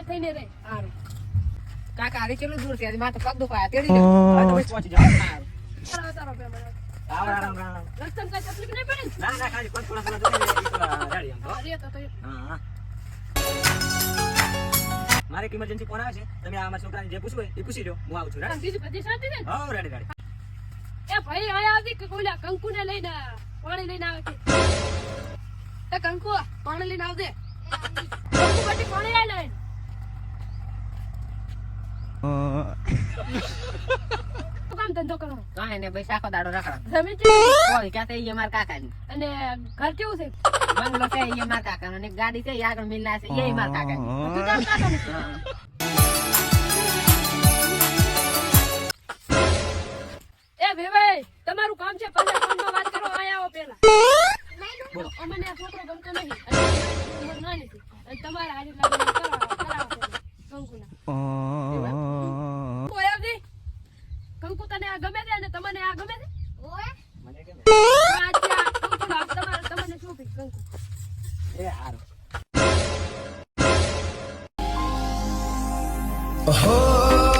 તૈયાર થઈને રે સારું કાકા આજે કેટલું દૂર છે આજે મારે તો પગ દુખાયા તેડી જાઓ હવે તો પછી પહોંચી જાઓ સારું તારો પેલા રામ રસ્તામાં કઈ તકલીફ નહીં પડે ને? ના ખાલી પગ થોડા ગાડી આમ તો રે તો હા મારે એક ઇમરજન્સી ફોન આવે છે તમે આ મારા છોકરાને જે પૂછવું હોય એ પૂછી લો હું આવું છું પણ બીજું બધી શાંતિ છે ને? હા રેડી એ ભાઈ આયા આવતી કે કોઈલા કંકુને લઈને પાણી લઈને આવે છે એ કંકુ પાણી લઈને આવજે કંકુ બધી પાણી આઈ લઈને શું કામ ધંધો કરો કાંઈ ને ભાઈ સાખો દાડો રખડા જમીન છે કોઈ ક્યાં તે ઈ અમારા કાકાની અને ઘર કેવું છે બંગલો છે ઈ અમારા કાકાનો અને એક ગાડી છે ઈ આગળ મિલના છે ઈ અમારા કાકાની બધું તારા કાકાનું છે? એ ભાઈ તમારું કામ છે પહેલા ફોનમાં વાત કરો આયા આવો પહેલા અમને આ છોકરો ગમતો નહીં અને ઉંમર નાની છે અને તમારા હાજર લાગીને કરાવો કંકુના કોઈ આવતી કંકુ તને આ ગમે છે અને તમને આ ગમે છે મને કેમ અચ્છા કંકુ તમારે તમને શું પી કંકુ એ હારું Oh